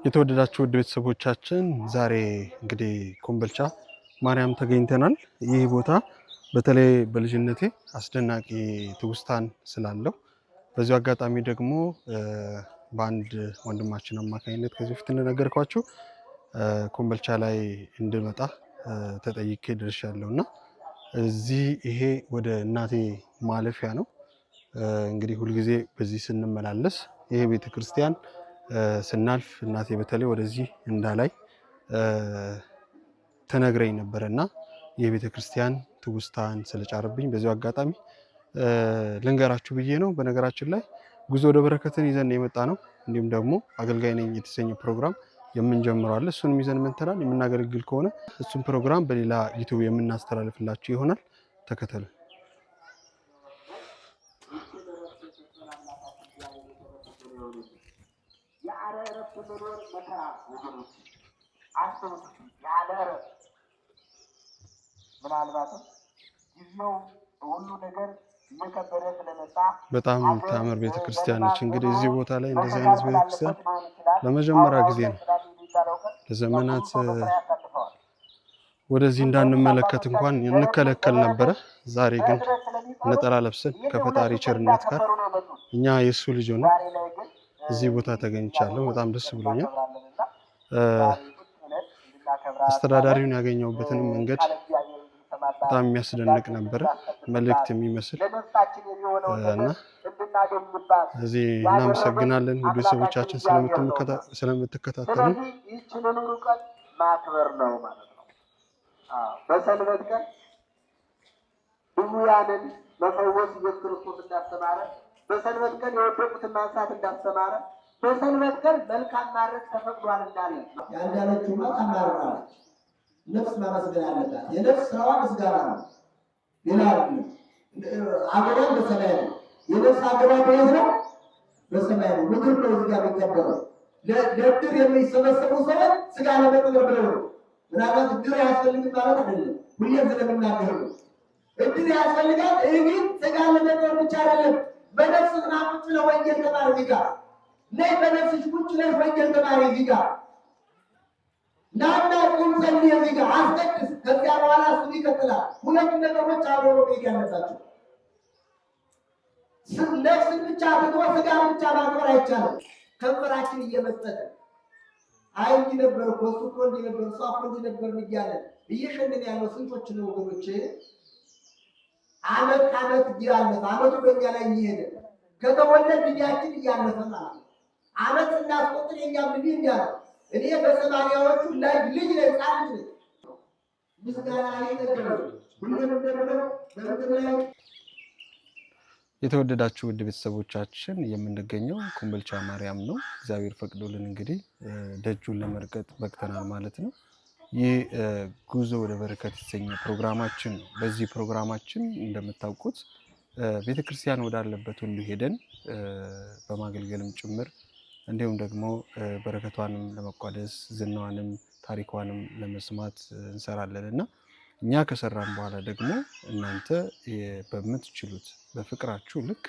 የተወደዳችሁ ውድ ቤተሰቦቻችን ዛሬ እንግዲህ ኮምቦልቻ ማርያም ተገኝተናል። ይህ ቦታ በተለይ በልጅነቴ አስደናቂ ትውስታን ስላለው በዚሁ አጋጣሚ ደግሞ በአንድ ወንድማችን አማካኝነት ከዚህ በፊት እንደነገርኳችሁ ኮምቦልቻ ላይ እንድመጣ ተጠይቄ ደርሻለሁና እዚህ ይሄ ወደ እናቴ ማለፊያ ነው። እንግዲህ ሁልጊዜ በዚህ ስንመላለስ ይሄ ቤተክርስቲያን ስናልፍ እናቴ በተለይ ወደዚህ እንዳላይ ተነግረኝ ነበርና የቤተክርስቲያን ትውስታን ስለጫረብኝ በዚሁ አጋጣሚ ልንገራችሁ ብዬ ነው። በነገራችን ላይ ጉዞ ወደ በረከትን ይዘን የመጣ ነው። እንዲሁም ደግሞ አገልጋይ ነኝ የተሰኘ ፕሮግራም የምንጀምረው አለ። እሱንም ይዘን መጥተናል። የምናገለግል ከሆነ እሱን ፕሮግራም በሌላ ዩቲዩብ የምናስተላልፍላችሁ ይሆናል። ተከተሉ። በጣም ታምር ቤተክርስቲያን ነች። እንግዲህ እዚህ ቦታ ላይ እንደዚህ አይነት ቤተክርስቲያን ለመጀመሪያ ጊዜ ነው። ለዘመናት ወደዚህ እንዳንመለከት እንኳን እንከለከል ነበረ። ዛሬ ግን ነጠላ ለብሰን ከፈጣሪ ቸርነት ጋር እኛ የሱ ልጅ ሆነን እዚህ ቦታ ተገኝቻለሁ። በጣም ደስ ብሎኛል። አስተዳዳሪውን ያገኘሁበትን መንገድ በጣም የሚያስደንቅ ነበረ። መልእክት የሚመስል እና እዚህ እናመሰግናለን ውድ ቤተሰቦቻችን ስለምትከታተሉ። ማክበር ነው ማለት ነው። በሰንበት ቀን ድውያንን መፈወስ ኢየሱስ ክርስቶስ እንዳስተማረ፣ በሰንበት ቀን የወደቁትን ማንሳት እንዳስተማረ፣ በሰንበት ቀን መልካም ማድረግ ተፈቅዷል እንዳለ ያንዳለችውማ ታማራለች። ነፍስ ማመስገን አለባት። የነፍስ ስራዋ ምስጋና ነው። ሌላ አገሯን በሰማይ ነው። የነፍስ አገሯ በየት ነው? በሰማይ ነው። ምክር ነው እዚህ ጋር የሚከበረው። ለእድር የሚሰበሰቡ ሰዎች ስጋ ለመቅበር ብለው ነው። ምናልባት እድር ያስፈልግም ማለት አይደለም። ሁሌም ስለምናገር ነው። እድር ያስፈልጋል። ግን ስጋ ለመቅበር ብቻ አይደለም። በነፍስ ምናምን ለወንጌል ተማሪ እዚህ ጋር ነይ፣ በነፍስሽ ቁጭ ላይ ወንጌል ተማሪ እዚህ ጋር ናና ቁም ጸልይ እዚህ ጋር አስቀድስ። ከዚያ በኋላ እሱ ይቀጥላል። ሁለት ነገሮች አብሮ ነው ያለባቸው። ነፍስን ብቻ ትቶ ስጋን ብቻ ማክበር አይቻልም። ከንፈራችን እየመጠጠ አይ እንዲህ ነበር እኮ እሱ እኮ እንዲህ ነበር እሷ እኮ እንዲህ ነበር እያለን እየሸነን ያለው ስንቶች ነው ወገኖቼ? ዓመት ከዓመት እያለፈ ዓመቱ በእኛ ላይ እየሄደ ከተወለድ ልጃችን እያለፈ ማለት ነው። ዓመት እናስቆጥር የኛም ልጅ እያለ እኔ በሰማንያዎቹ ላይ ልጅ ላይ ጻን ልጅ ምስጋና ይተገበሩ ሁሉንም እንደምለው በምድር ላይ። የተወደዳችሁ ውድ ቤተሰቦቻችን የምንገኘው ኮምቦልቻ ማርያም ነው። እግዚአብሔር ፈቅዶልን እንግዲህ ደጁን ለመርገጥ በቅተናል ማለት ነው። ይህ ጉዞ ወደ በረከት የተሰኘ ፕሮግራማችን ነው። በዚህ ፕሮግራማችን እንደምታውቁት ቤተክርስቲያን ወዳለበት ሁሉ ሄደን በማገልገልም ጭምር እንዲሁም ደግሞ በረከቷንም ለመቋደስ ዝናዋንም ታሪኳንም ለመስማት እንሰራለን እና እኛ ከሰራን በኋላ ደግሞ እናንተ በምትችሉት በፍቅራችሁ ልክ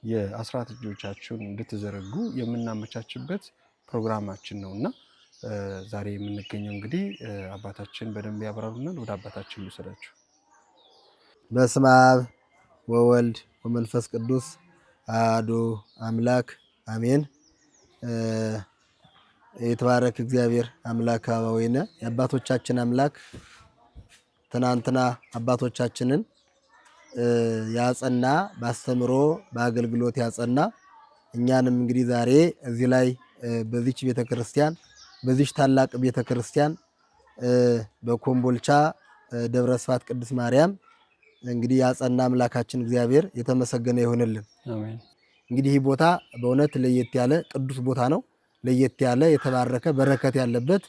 የአስራት እጆቻችሁን እንድትዘረጉ የምናመቻችበት ፕሮግራማችን ነው እና ዛሬ የምንገኘው እንግዲህ አባታችን በደንብ ያብራሩናል። ወደ አባታችን ልውሰዳችሁ። በስመ አብ ወወልድ ወመንፈስ ቅዱስ አሐዱ አምላክ አሜን። የተባረክ እግዚአብሔር አምላክ አበዊነ የአባቶቻችን አምላክ ትናንትና አባቶቻችንን ያጸና ባስተምሮ በአገልግሎት ያጸና እኛንም እንግዲህ ዛሬ እዚህ ላይ በዚች ቤተክርስቲያን በዚች ታላቅ ቤተክርስቲያን በኮምቦልቻ ደብረ ስፋት ቅድስት ማርያም እንግዲህ ያጸና አምላካችን እግዚአብሔር የተመሰገነ ይሁንልን። አሜን። እንግዲህ ይህ ቦታ በእውነት ለየት ያለ ቅዱስ ቦታ ነው። ለየት ያለ የተባረከ በረከት ያለበት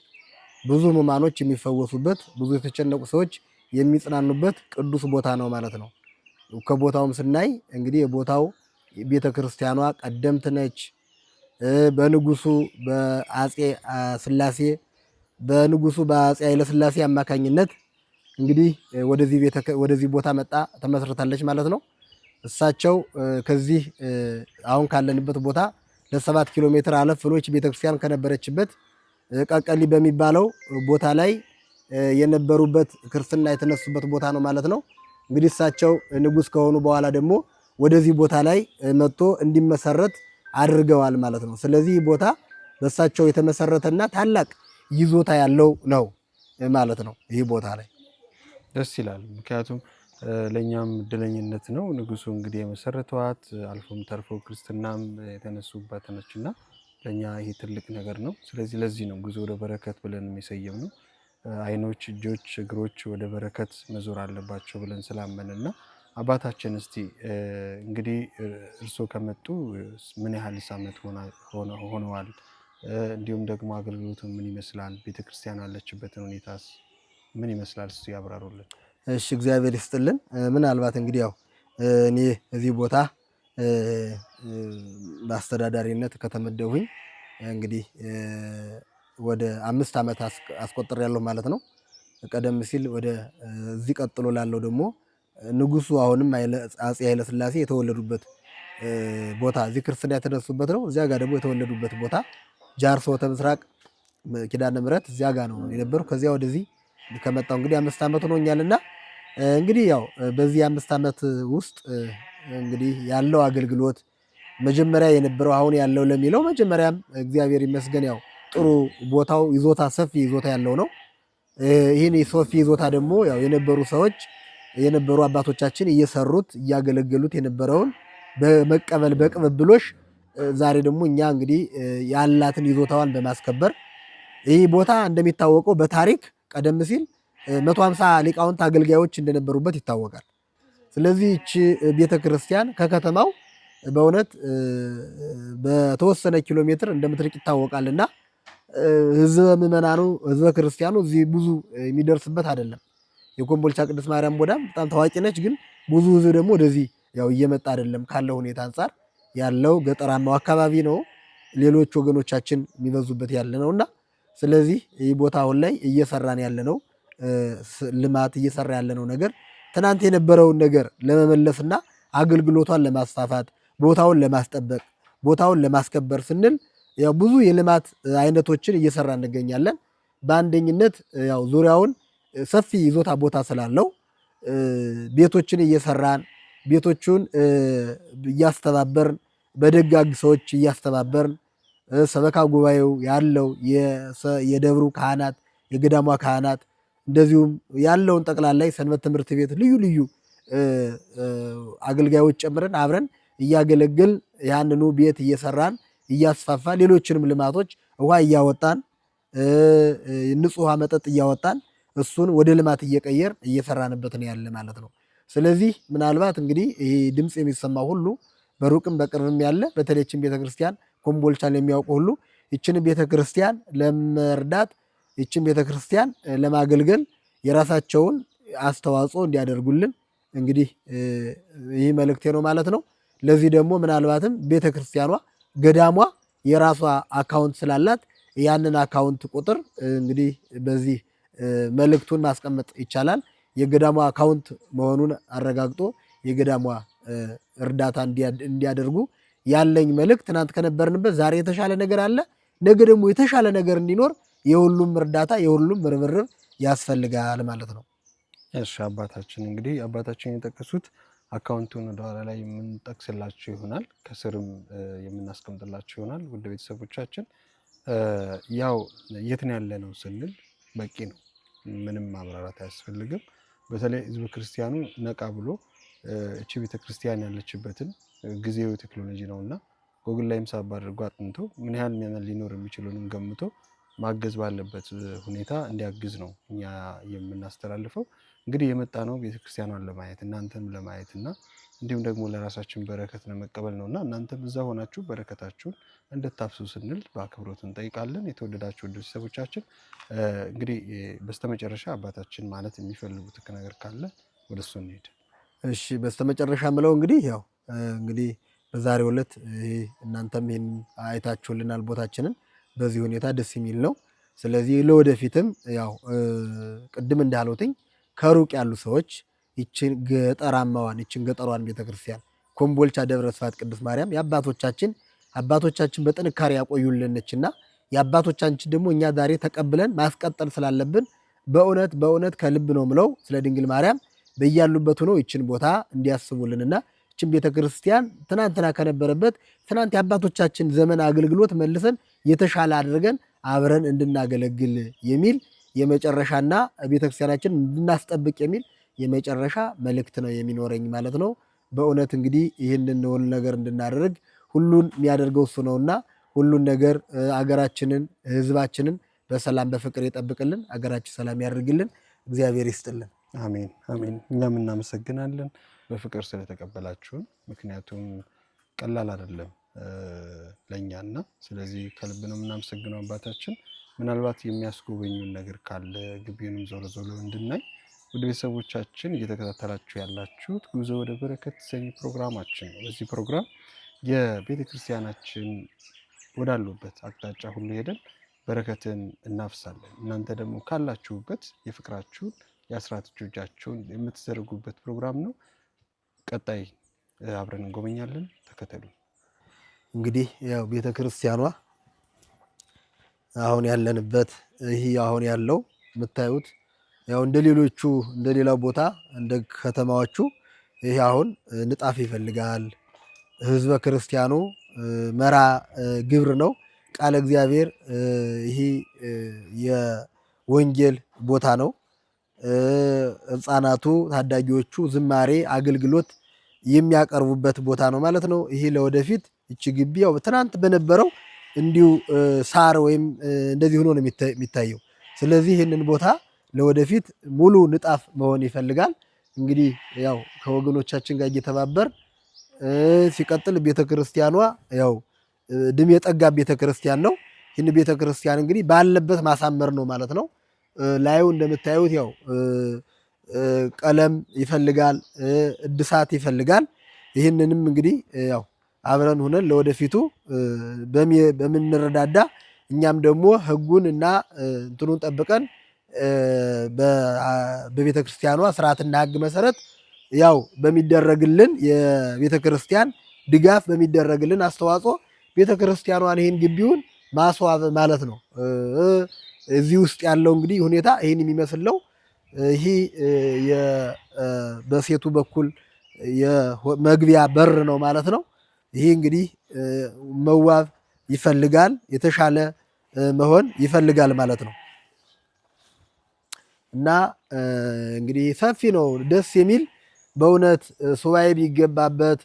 ብዙ ሕሙማኖች የሚፈወሱበት ብዙ የተጨነቁ ሰዎች የሚጽናኑበት ቅዱስ ቦታ ነው ማለት ነው። ከቦታውም ስናይ እንግዲህ የቦታው ቤተክርስቲያኗ ቀደምት ነች። በንጉሱ በአጼ ሥላሴ በንጉሱ በአጼ ኃይለ ሥላሴ አማካኝነት እንግዲህ ወደዚህ ቦታ መጣ ተመስርታለች ማለት ነው። እሳቸው ከዚህ አሁን ካለንበት ቦታ ለ7 ኪሎ ሜትር አለፍ ብሎች ቤተክርስቲያን ከነበረችበት ቀቀሊ በሚባለው ቦታ ላይ የነበሩበት ክርስትና የተነሱበት ቦታ ነው ማለት ነው። እንግዲህ እሳቸው ንጉሥ ከሆኑ በኋላ ደግሞ ወደዚህ ቦታ ላይ መጥቶ እንዲመሰረት አድርገዋል ማለት ነው። ስለዚህ ቦታ በእሳቸው የተመሰረተና ታላቅ ይዞታ ያለው ነው ማለት ነው። ይህ ቦታ ላይ ደስ ይላል። ምክንያቱም ለእኛም እድለኝነት ነው። ንጉሱ እንግዲህ የመሰረተዋት አልፎም ተርፎ ክርስትናም የተነሱበት ነች እና ለእኛ ይሄ ትልቅ ነገር ነው። ስለዚህ ለዚህ ነው ጉዞ ወደ በረከት ብለን የሰየም ነው። አይኖች፣ እጆች፣ እግሮች ወደ በረከት መዞር አለባቸው ብለን ስላመንና አባታችን እስቲ እንግዲህ እርስዎ ከመጡ ምን ያህል ዓመት ሆነዋል? እንዲሁም ደግሞ አገልግሎቱ ምን ይመስላል? ቤተክርስቲያን ያለችበትን ሁኔታስ ምን ይመስላል? እስቲ ያብራሩልን። እሺ፣ እግዚአብሔር ይስጥልን። ምናልባት እንግዲህ ያው እኔ እዚህ ቦታ በአስተዳዳሪነት ከተመደሁኝ እንግዲህ ወደ 5 ዓመት አስቆጥሬያለሁ ማለት ነው። ቀደም ሲል ወደ እዚህ ቀጥሎ ላለው ደግሞ ንጉሱ አሁንም አፄ ኃይለ ሥላሴ የተወለዱበት ቦታ እዚህ ክርስትና የተነሱበት ነው። እዚያ ጋር ደግሞ የተወለዱበት ቦታ ጃርሶ ተምስራቅ ኪዳነ ምሕረት እዚያ ጋር ነው የነበሩ። ከዚያ ወደዚህ ከመጣው እንግዲህ 5 ዓመት ሆኖኛልና እንግዲህ ያው በዚህ 5 ዓመት ውስጥ እንግዲህ ያለው አገልግሎት መጀመሪያ የነበረው አሁን ያለው ለሚለው መጀመሪያም እግዚአብሔር ይመስገን ያው ጥሩ ቦታው ይዞታ ሰፊ ይዞታ ያለው ነው። ይህን ሰፊ ይዞታ ደግሞ ያው የነበሩ ሰዎች የነበሩ አባቶቻችን እየሰሩት እያገለገሉት የነበረውን በመቀበል በቅብብሎሽ ዛሬ ደግሞ እኛ እንግዲህ ያላትን ይዞታዋን በማስከበር ይህ ቦታ እንደሚታወቀው በታሪክ ቀደም ሲል 150 ሊቃውንት አገልጋዮች እንደነበሩበት ይታወቃል። ስለዚህ እቺ ቤተክርስቲያን ከከተማው በእውነት በተወሰነ ኪሎ ሜትር እንደምትርቅ ይታወቃልና ህዝበ ምዕመናኑ ህዝበ ክርስቲያኑ እዚህ ብዙ የሚደርስበት አይደለም። የኮምቦልቻ ቅድስት ማርያም ቦታም በጣም ታዋቂ ነች፣ ግን ብዙ ህዝብ ደግሞ ወደዚህ ያው እየመጣ አይደለም። ካለው ሁኔታ አንጻር ያለው ገጠራማው አካባቢ ነው፣ ሌሎች ወገኖቻችን የሚበዙበት ያለ ነውና ስለዚህ ይህ ቦታ አሁን ላይ እየሰራን ያለነው ልማት እየሰራ ያለነው ነገር ትናንት የነበረውን ነገር ለመመለስና አገልግሎቷን ለማስፋፋት ቦታውን ለማስጠበቅ ቦታውን ለማስከበር ስንል ያው ብዙ የልማት አይነቶችን እየሰራ እንገኛለን። በአንደኝነት ያው ዙሪያውን ሰፊ ይዞታ ቦታ ስላለው ቤቶችን እየሰራን ቤቶቹን እያስተባበርን በደጋግ ሰዎች እያስተባበርን ሰበካ ጉባኤው ያለው የደብሩ ካህናት የገዳሟ ካህናት እንደዚሁም ያለውን ጠቅላላ ሰንበት ትምህርት ቤት ልዩ ልዩ አገልጋዮች ጨምረን አብረን እያገለግል ያንኑ ቤት እየሰራን እያስፋፋ ሌሎችንም ልማቶች ውሃ እያወጣን ንጹህ ውሃ መጠጥ እያወጣን እሱን ወደ ልማት እየቀየር እየሰራንበት ነው ያለ ማለት ነው። ስለዚህ ምናልባት እንግዲህ ይሄ ድምፅ የሚሰማ ሁሉ በሩቅም በቅርብም ያለ በተለይችን ቤተክርስቲያን ኮምቦልቻን የሚያውቁ ሁሉ ይችን ቤተክርስቲያን ለመርዳት ይችን ቤተክርስቲያን ለማገልገል የራሳቸውን አስተዋጽኦ እንዲያደርጉልን እንግዲህ ይህ መልእክቴ ነው ማለት ነው። ለዚህ ደግሞ ምናልባትም ቤተክርስቲያኗ ገዳሟ የራሷ አካውንት ስላላት ያንን አካውንት ቁጥር እንግዲህ በዚህ መልእክቱን ማስቀመጥ ይቻላል። የገዳሟ አካውንት መሆኑን አረጋግጦ የገዳሟ እርዳታ እንዲያደርጉ ያለኝ መልእክት ትናንት ከነበርንበት ዛሬ የተሻለ ነገር አለ፣ ነገ ደግሞ የተሻለ ነገር እንዲኖር የሁሉም እርዳታ የሁሉም ርብርብ ያስፈልጋል ማለት ነው። እሺ አባታችን እንግዲህ አባታችን የጠቀሱት አካውንቱን ወደኋላ ላይ የምንጠቅስላችሁ ይሆናል፣ ከስርም የምናስቀምጥላችሁ ይሆናል። ውድ ቤተሰቦቻችን ያው የት ነው ያለ ነው ስንል በቂ ነው፣ ምንም ማብራራት አያስፈልግም። በተለይ ህዝበ ክርስቲያኑ ነቃ ብሎ እቺ ቤተክርስቲያን ያለችበትን ጊዜው ቴክኖሎጂ ነውና ጎግል ላይም ሳብ አድርጎ አጥንቶ ምን ያህል ምዕመን ሊኖር የሚችለውንም ገምቶ ማገዝ ባለበት ሁኔታ እንዲያግዝ ነው እኛ የምናስተላልፈው። እንግዲህ የመጣ ነው ቤተክርስቲያኗን ለማየት እናንተም ለማየት እና እንዲሁም ደግሞ ለራሳችን በረከት ለመቀበል ነውና እናንተም እዛ ሆናችሁ በረከታችሁን እንድታፍሱ ስንል በአክብሮት እንጠይቃለን። የተወደዳችሁ ቤተሰቦቻችን እንግዲህ በስተመጨረሻ አባታችን ማለት የሚፈልጉት ነገር ካለ ወደሱ እንሄድ። እሺ በስተመጨረሻ ምለው እንግዲህ ያው እንግዲህ በዛሬው ዕለት እናንተም ይሄን አይታችሁልናል ቦታችንን በዚህ ሁኔታ ደስ የሚል ነው። ስለዚህ ለወደፊትም ያው ቅድም እንዳሉትኝ ከሩቅ ያሉ ሰዎች ይችን ገጠራማዋን ይችን ገጠሯን ቤተክርስቲያን ኮምቦልቻ ደብረ ስብሐት ቅድስት ማርያም የአባቶቻችን በጥንካሬ ያቆዩልንችና የአባቶቻችን ደግሞ እኛ ዛሬ ተቀብለን ማስቀጠል ስላለብን በእውነት ከልብ ነው ምለው ስለ ድንግል ማርያም በያሉበት ሆነው ይችን ቦታ እንዲያስቡልንና ይችን ቤተክርስቲያን ትናንትና ከነበረበት ትናንት የአባቶቻችን ዘመን አገልግሎት መልሰን የተሻለ አድርገን አብረን እንድናገለግል የሚል የመጨረሻና ቤተክርስቲያናችን እንድናስጠብቅ የሚል የመጨረሻ መልእክት ነው የሚኖረኝ ማለት ነው። በእውነት እንግዲህ ይህንን ሁሉ ነገር እንድናደርግ ሁሉን የሚያደርገው እሱ ነውና ሁሉን ነገር አገራችንን ህዝባችንን በሰላም በፍቅር ይጠብቅልን። አገራችን ሰላም ያደርግልን። እግዚአብሔር ይስጥልን። አሜን አሜን። እኛም እናመሰግናለን በፍቅር ስለተቀበላችሁን። ምክንያቱም ቀላል አይደለም ለኛና ስለዚህ ከልብ ነው የምናመሰግነው አባታችን። ምናልባት የሚያስጎበኙን ነገር ካለ ግቢውንም ዞሮ ዞሮ እንድናይ ወደ ቤተሰቦቻችን እየተከታተላችሁ ያላችሁት ጉዞ ወደ በረከት የተሰኘ ፕሮግራማችን ነው። በዚህ ፕሮግራም የቤተክርስቲያናችን ወዳሉበት አቅጣጫ ሁሉ ሄደን በረከትን እናፍሳለን። እናንተ ደግሞ ካላችሁበት የፍቅራችሁን የአስራት እጆቻችሁን የምትዘርጉበት ፕሮግራም ነው። ቀጣይ አብረን እንጎበኛለን። ተከተሉ። እንግዲህ ያው ቤተክርስቲያኗ አሁን ያለንበት ይህ አሁን ያለው የምታዩት ያው እንደሌሎቹ እንደሌላው ቦታ እንደ ከተማዎቹ ይሄ አሁን ንጣፍ ይፈልጋል። ህዝበ ክርስቲያኑ መራ ግብር ነው። ቃለ እግዚአብሔር ይሄ የወንጌል ቦታ ነው። ህፃናቱ ታዳጊዎቹ ዝማሬ አገልግሎት የሚያቀርቡበት ቦታ ነው ማለት ነው። ይሄ ለወደፊት እቺ ግቢ ያው ትናንት በነበረው እንዲሁ ሳር ወይም እንደዚህ ሆኖ ነው የሚታየው። ስለዚህ ይህንን ቦታ ለወደፊት ሙሉ ንጣፍ መሆን ይፈልጋል። እንግዲህ ያው ከወገኖቻችን ጋር እየተባበር ሲቀጥል ቤተክርስቲያኗ ያው ድም የጠጋብ ቤተክርስቲያን ነው። ይህን ቤተክርስቲያን እንግዲህ ባለበት ማሳመር ነው ማለት ነው። ላዩ እንደምታዩት ያው ቀለም ይፈልጋል፣ እድሳት ይፈልጋል። ይህንንም እንግዲህ ያው አብረን ሆነን ለወደፊቱ በምንረዳዳ እኛም ደግሞ ህጉን እና እንትኑን ጠብቀን በቤተክርስቲያኗ ስርዓትና ህግ መሰረት ያው በሚደረግልን የቤተክርስቲያን ድጋፍ በሚደረግልን አስተዋጽኦ ቤተክርስቲያኗን ይህን ግቢውን ማስዋብ ማለት ነው። እዚህ ውስጥ ያለው እንግዲህ ሁኔታ ይህን የሚመስል ነው። ይህ በሴቱ በኩል የመግቢያ በር ነው ማለት ነው። ይህ እንግዲህ መዋብ ይፈልጋል፣ የተሻለ መሆን ይፈልጋል ማለት ነው እና እንግዲህ ሰፊ ነው፣ ደስ የሚል በእውነት ሱባኤ ቢገባበት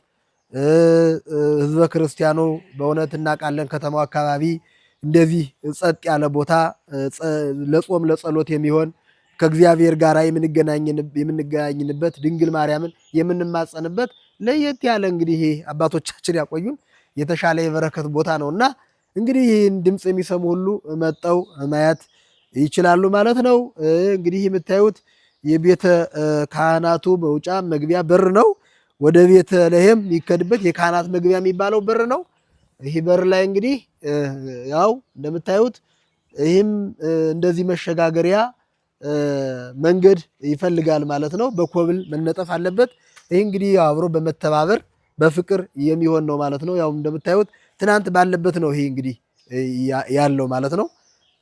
ህዝበ ክርስቲያኑ በእውነት እናውቃለን። ከተማው አካባቢ እንደዚህ ጸጥ ያለ ቦታ ለጾም ለጸሎት የሚሆን ከእግዚአብሔር ጋር የምንገናኝንበት ድንግል ማርያምን የምንማጸንበት ለየት ያለ እንግዲህ ይሄ አባቶቻችን ያቆዩን የተሻለ የበረከት ቦታ ነውና እንግዲህ ይህን ድምፅ የሚሰሙ ሁሉ መጠው ማየት ይችላሉ ማለት ነው። እንግዲህ የምታዩት የቤተ ካህናቱ መውጫ መግቢያ በር ነው። ወደ ቤተልሔም የሚከድበት የካህናት መግቢያ የሚባለው በር ነው። ይህ በር ላይ እንግዲህ ያው እንደምታዩት ይህም እንደዚህ መሸጋገሪያ መንገድ ይፈልጋል ማለት ነው። በኮብል መነጠፍ አለበት። ይህ እንግዲህ አብሮ በመተባበር በፍቅር የሚሆን ነው ማለት ነው። ያው እንደምታዩት ትናንት ባለበት ነው ይሄ እንግዲህ ያለው ማለት ነው።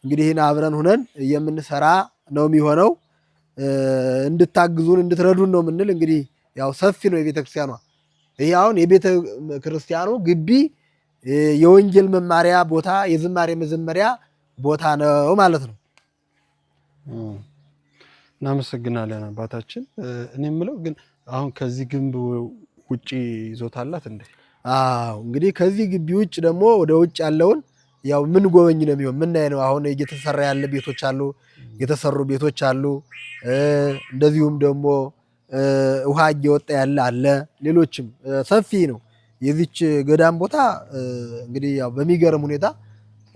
እንግዲህ ይህን አብረን ሁነን የምንሰራ ነው የሚሆነው። እንድታግዙን እንድትረዱን ነው የምንል። እንግዲህ ያው ሰፊ ነው የቤተ ክርስቲያኗ። ይሄ አሁን የቤተ ክርስቲያኑ ግቢ የወንጌል መማሪያ ቦታ፣ የዝማሬ መዘመሪያ ቦታ ነው ማለት ነው። እናመሰግናለን አባታችን። እኔ የምለው ግን አሁን ከዚህ ግንብ ውጪ ይዞታ አላት እንዴ? አዎ እንግዲህ ከዚህ ግቢ ውጭ ደግሞ ወደ ውጭ ያለውን ያው ምን ጎበኝ ነው የሚሆን ምን ነው አሁን እየተሰራ ያለ ቤቶች አሉ፣ የተሰሩ ቤቶች አሉ። እንደዚሁም ደግሞ ውሃ እየወጣ ያለ አለ። ሌሎችም ሰፊ ነው የዚች ገዳም ቦታ። እንግዲህ ያው በሚገርም ሁኔታ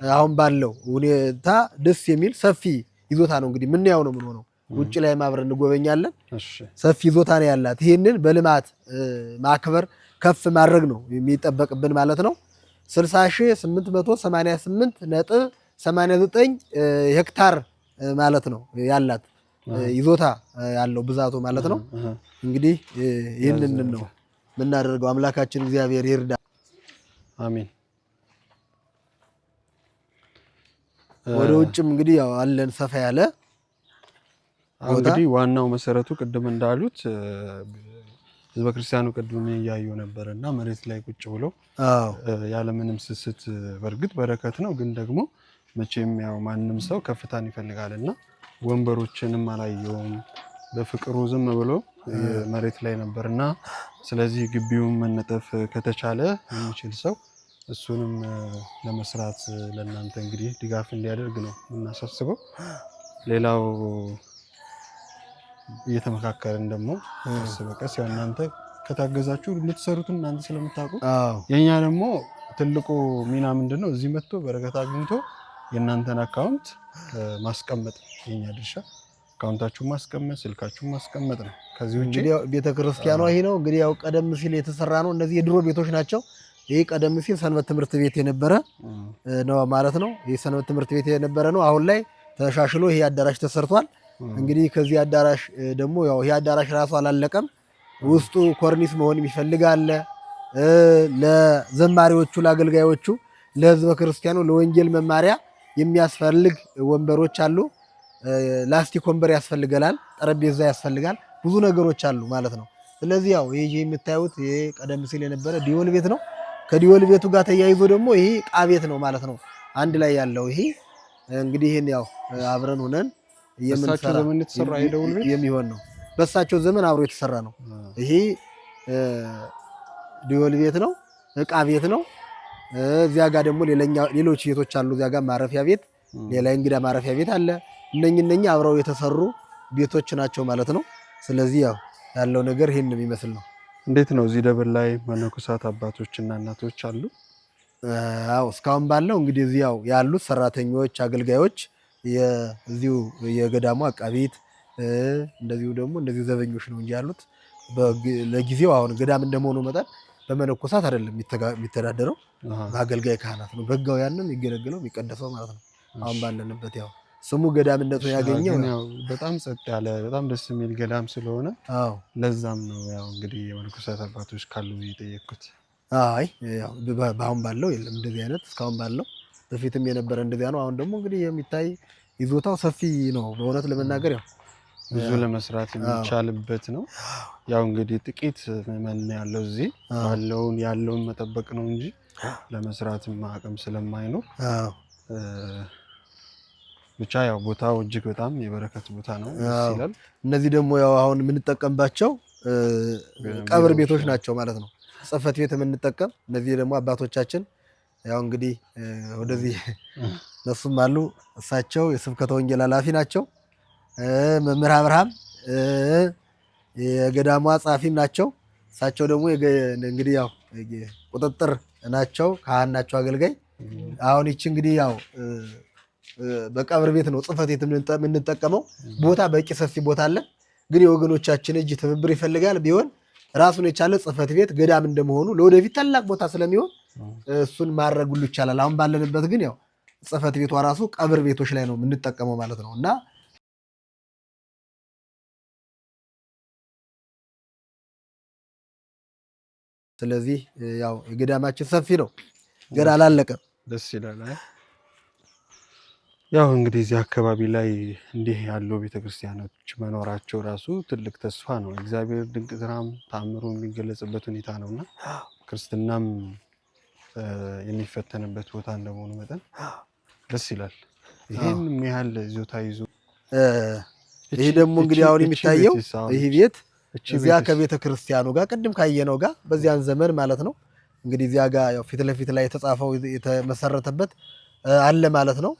አሁን ባለው ሁኔታ ደስ የሚል ሰፊ ይዞታ ነው። እንግዲህ ምን ያው ነው ምን ሆነው ውጭ ላይ ማብረን እንጎበኛለን። ሰፊ ይዞታ ነው ያላት። ይሄንን በልማት ማክበር ከፍ ማድረግ ነው የሚጠበቅብን ማለት ነው። 60,888.89 ሄክታር ማለት ነው ያላት ይዞታ ያለው ብዛቱ ማለት ነው። እንግዲህ ይህንን ነው የምናደርገው። አምላካችን እግዚአብሔር ይርዳ። አሜን። ወደ ውጭም እንግዲህ ያው አለን ሰፋ ያለ እንግዲህ ዋናው መሰረቱ ቅድም እንዳሉት ህዝበ ክርስቲያኑ ቅድም እያዩ ነበር እና መሬት ላይ ቁጭ ብሎ ያለምንም ስስት በእርግጥ በረከት ነው፣ ግን ደግሞ መቼም ያው ማንም ሰው ከፍታን ይፈልጋል እና ወንበሮችንም አላየውም። በፍቅሩ ዝም ብሎ መሬት ላይ ነበርና ስለዚህ ግቢውን መነጠፍ ከተቻለ የሚችል ሰው እሱንም ለመስራት ለእናንተ እንግዲህ ድጋፍ እንዲያደርግ ነው የምናሳስበው። ሌላው እየተመካከርን ደግሞ ቀስ በቀስ ያው እናንተ ከታገዛችሁ ልትሰሩትን እናንተ ስለምታውቁ፣ የኛ ደግሞ ትልቁ ሚና ምንድነው እዚህ መጥቶ በረከት አግኝቶ የእናንተን አካውንት ማስቀመጥ የኛ ድርሻ። አካውንታችሁን ማስቀመጥ፣ ስልካችሁን ማስቀመጥ ነው። ከዚህ ውጪ ቤተክርስቲያኗ ይሄ ነው እንግዲህ ያው ቀደም ሲል የተሰራ ነው። እነዚህ የድሮ ቤቶች ናቸው። ይሄ ቀደም ሲል ሰንበት ትምህርት ቤት የነበረ ነው ማለት ነው። ይሄ ሰንበት ትምህርት ቤት የነበረ ነው። አሁን ላይ ተሻሽሎ ይሄ አዳራሽ ተሰርቷል። እንግዲህ ከዚህ አዳራሽ ደግሞ ያው ይሄ አዳራሽ ራሱ አላለቀም። ውስጡ ኮርኒስ መሆን ይፈልጋል። ለዘማሪዎቹ፣ ለአገልጋዮቹ፣ ለህዝበ ክርስቲያኑ ለወንጌል መማሪያ የሚያስፈልግ ወንበሮች አሉ። ላስቲክ ወንበር ያስፈልጋል፣ ጠረጴዛ ያስፈልጋል፣ ብዙ ነገሮች አሉ ማለት ነው። ስለዚህ ያው ይሄ የምታዩት ይሄ ቀደም ሲል የነበረ ዲዮል ቤት ነው። ከዲዮል ቤቱ ጋር ተያይዞ ደግሞ ይሄ ዕቃ ቤት ነው ማለት ነው። አንድ ላይ ያለው ይሄ እንግዲህ ይሄን ያው አብረን ሆነን የምንሰራ የሚሆን ነው። በሳቸው ዘመን አብሮ የተሰራ ነው። ይሄ ዲዮል ቤት ነው፣ ዕቃ ቤት ነው። እዚያ ጋር ደግሞ ሌሎች ቤቶች አሉ። እዚያ ጋር ማረፊያ ቤት፣ ሌላ እንግዳ ማረፊያ ቤት አለ። እነኚህ አብረው የተሰሩ ቤቶች ናቸው ማለት ነው። ስለዚህ ያው ያለው ነገር ይሄን የሚመስል ነው። እንዴት ነው እዚህ ደብር ላይ መነኮሳት አባቶችና እናቶች አሉ? አዎ እስካሁን ባለው እንግዲህ እዚህ ያው ያሉት ሰራተኞች፣ አገልጋዮች የዚሁ የገዳሙ አቃቢት እንደዚሁ ደግሞ እንደዚሁ ዘበኞች ነው እንጂ ያሉት ለጊዜው አሁን ገዳም እንደመሆኑ መጠን በመነኮሳት አይደለም የሚተዳደረው፣ በአገልጋይ ካህናት ነው። በሕጋውያንም የሚገለገለው የሚቀደሰው ማለት ነው። አሁን ባለንበት ያው ስሙ ገዳምነቱ ያገኘው በጣም ጸጥ ያለ በጣም ደስ የሚል ገዳም ስለሆነ ለዛም ነው ያው እንግዲህ የመነኮሳት አባቶች ካሉ የጠየቅኩት። አይ ያው በአሁን ባለው የለም እንደዚህ አይነት እስካሁን ባለው፣ በፊትም የነበረ እንደዚያ ነው። አሁን ደግሞ እንግዲህ የሚታይ ይዞታው ሰፊ ነው። በእውነት ለመናገር ያው ብዙ ለመስራት የሚቻልበት ነው። ያው እንግዲህ ጥቂት ምዕመን ያለው እዚህ ያለውን መጠበቅ ነው እንጂ ለመስራትም አቅም ስለማይኖር ብቻ ያው ቦታው እጅግ በጣም የበረከት ቦታ ነው ይላል። እነዚህ ደግሞ ያው አሁን የምንጠቀምባቸው ቀብር ቤቶች ናቸው ማለት ነው። ጽሕፈት ቤት የምንጠቀም እነዚህ ደግሞ አባቶቻችን ያው እንግዲህ ወደዚህ እነሱም አሉ። እሳቸው የስብከተ ወንጌል ኃላፊ ናቸው። መምህር አብርሃም የገዳሟ ጸሐፊም ናቸው። እሳቸው ደግሞ እንግዲህ ያው ቁጥጥር ናቸው፣ ካህን ናቸው፣ አገልጋይ። አሁን ይቺ እንግዲህ ያው በቀብር ቤት ነው ጽሕፈት ቤት የምንጠቀመው። ቦታ በቂ ሰፊ ቦታ አለ፣ ግን የወገኖቻችን እጅ ትብብር ይፈልጋል። ቢሆን ራሱን የቻለ ጽሕፈት ቤት ገዳም እንደመሆኑ ለወደፊት ታላቅ ቦታ ስለሚሆን እሱን ማድረግ ሁሉ ይቻላል። አሁን ባለንበት ግን ያው ጽሕፈት ቤቷ ራሱ ቀብር ቤቶች ላይ ነው የምንጠቀመው ማለት ነው። እና ስለዚህ ያው የገዳማችን ሰፊ ነው፣ ገና አላለቀም። ደስ ይላል። ያው እንግዲህ እዚህ አካባቢ ላይ እንዲህ ያሉ ቤተክርስቲያኖች መኖራቸው ራሱ ትልቅ ተስፋ ነው። እግዚአብሔር ድንቅ ስራም ተአምሮ የሚገለጽበት ሁኔታ ነውና ክርስትናም የሚፈተንበት ቦታ እንደመሆኑ መጠን ደስ ይላል። ይህን ያህል ይዞታ ይዞ ይህ ደግሞ እንግዲህ አሁን የሚታየው ይህ ቤት እዚያ ከቤተ ክርስቲያኑ ጋር ቅድም ካየነው ጋር በዚያን ዘመን ማለት ነው እንግዲህ እዚያ ጋር ያው ፊት ለፊት ላይ የተጻፈው የተመሰረተበት አለ ማለት ነው።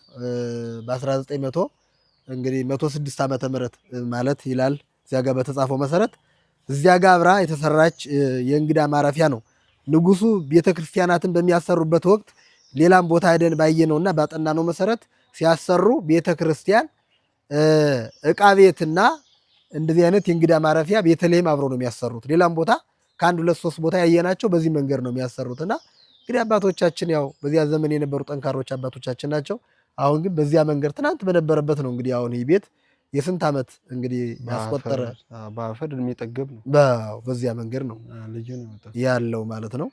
በ1900 እንግዲህ 106 ዓመተ ምህረት ማለት ይላል እዚያ ጋር በተጻፈው መሰረት እዚያ ጋር አብራ የተሰራች የእንግዳ ማረፊያ ነው። ንጉሱ ቤተክርስቲያናትን በሚያሰሩበት ወቅት ሌላም ቦታ ሄደን ባየነውና ባጠናነው መሰረት ሲያሰሩ ቤተክርስቲያን ዕቃ ቤትና እንደዚህ አይነት የእንግዳ ማረፊያ ቤተልሔም አብሮ ነው የሚያሰሩት። ሌላም ቦታ ከአንድ ሁለት ሶስት ቦታ ያየናቸው በዚህ መንገድ ነው የሚያሰሩትና እንግዲህ አባቶቻችን ያው በዚያ ዘመን የነበሩ ጠንካሮች አባቶቻችን ናቸው። አሁን ግን በዚያ መንገድ ትናንት በነበረበት ነው እንግዲህ አሁን ይህ ቤት የስንት ዓመት እንግዲህ ያስቆጠረ በአፈር እድሜ ጠገብ ነው። በዚያ መንገድ ነው ያለው ማለት ነው።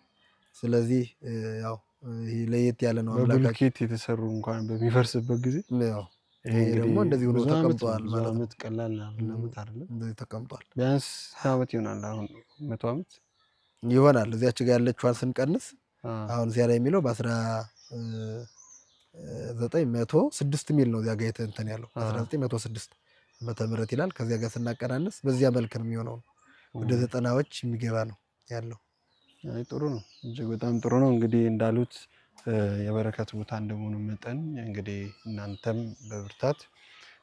ስለዚህ ያው ይሄ ለየት ያለ ነው። አምላካችን በብልኬት የተሰሩ እንኳን በሚፈርስበት ጊዜ ያው ይሄ ደግሞ እንደዚህ ሆኖ ተቀምጧል ማለት ነው። ዓመት ቀላል ዓመት አይደለም። እንደዚህ ተቀምጧል። ቢያንስ ዓመት ይሆናል። አሁን 100 ዓመት ይሆናል። እዚያች ጋር ያለችዋን ስንቀንስ አሁን እዚያ ላይ የሚለው በ1906 ሚል ነው። እዚያ ጋር እንትን ያለው 1906 ዓመተ ምህረት ይላል። ከዚያ ጋር ስናቀናንስ በዚያ መልክ ነው የሚሆነው። ወደ 90ዎች የሚገባ ነው ያለው። አይ ጥሩ ነው። እጅግ በጣም ጥሩ ነው። እንግዲህ እንዳሉት የበረከት ቦታ እንደመሆኑ መጠን እንግዲህ እናንተም በብርታት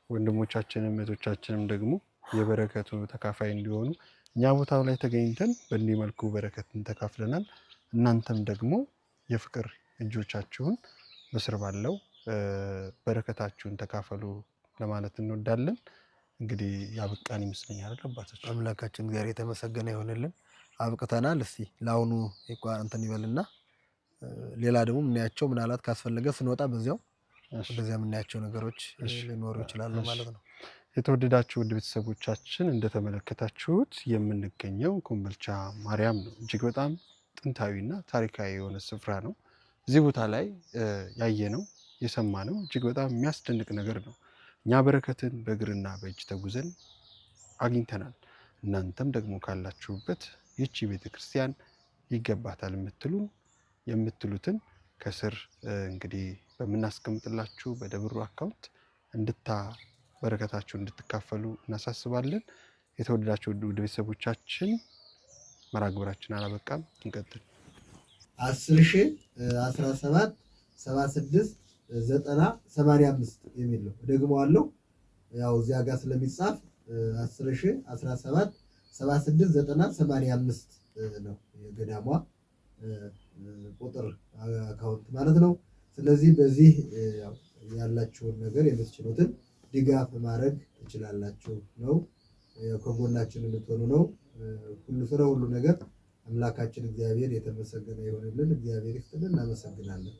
ወንድሞቻችንም እህቶቻችንም ደግሞ የበረከቱ ተካፋይ እንዲሆኑ እኛ ቦታው ላይ ተገኝተን በእንዲህ መልኩ በረከትን ተካፍለናል። እናንተም ደግሞ የፍቅር እጆቻችሁን በስር ባለው በረከታችሁን ተካፈሉ ለማለት እንወዳለን። እንግዲህ ያብቃን ይመስለኛል አባቶች። አምላካችን እግዚአብሔር የተመሰገነ ይሆንልን። አብቅተናል። እስቲ ለአሁኑ እንትን ይበልና ሌላ ደግሞ የምናያቸው ምናልባት ካስፈለገ ስንወጣ በዚያው እንደዚያ የምናያቸው ነገሮች ሊኖሩ ይችላሉ ማለት ነው። የተወደዳችሁ ውድ ቤተሰቦቻችን እንደተመለከታችሁት የምንገኘው ኮምቦልቻ ማርያም ነው። እጅግ በጣም ጥንታዊና ታሪካዊ የሆነ ስፍራ ነው። እዚህ ቦታ ላይ ያየነው የሰማነው እጅግ በጣም የሚያስደንቅ ነገር ነው። እኛ በረከትን በእግርና በእጅ ተጉዘን አግኝተናል። እናንተም ደግሞ ካላችሁበት ይህቺ ቤተክርስቲያን ይገባታል የምትሉትን ከስር እንግዲህ በምናስቀምጥላችሁ በደብሩ አካውንት በረከታችሁ እንድትካፈሉ እናሳስባለን። የተወደዳችሁ ውድ ቤተሰቦቻችን መርሐ ግብራችን አላበቃም፣ እንቀጥል። 10,000 17 76 90 85 የሚል ነው። ደግመዋለሁ። ያው እዚያ ጋር ስለሚጻፍ 10,000 17 76 90 85 ነው የገዳሟ ቁጥር አካውንት ማለት ነው። ስለዚህ በዚህ ያላችሁን ነገር የምትችሉትን ድጋፍ ማድረግ ትችላላችሁ ነው። ከጎናችን እንድትሆኑ ነው። ሁሉ ነገር አምላካችን እግዚአብሔር የተመሰገነ ይሆንልን። እግዚአብሔር ይስጥልን። እናመሰግናለን።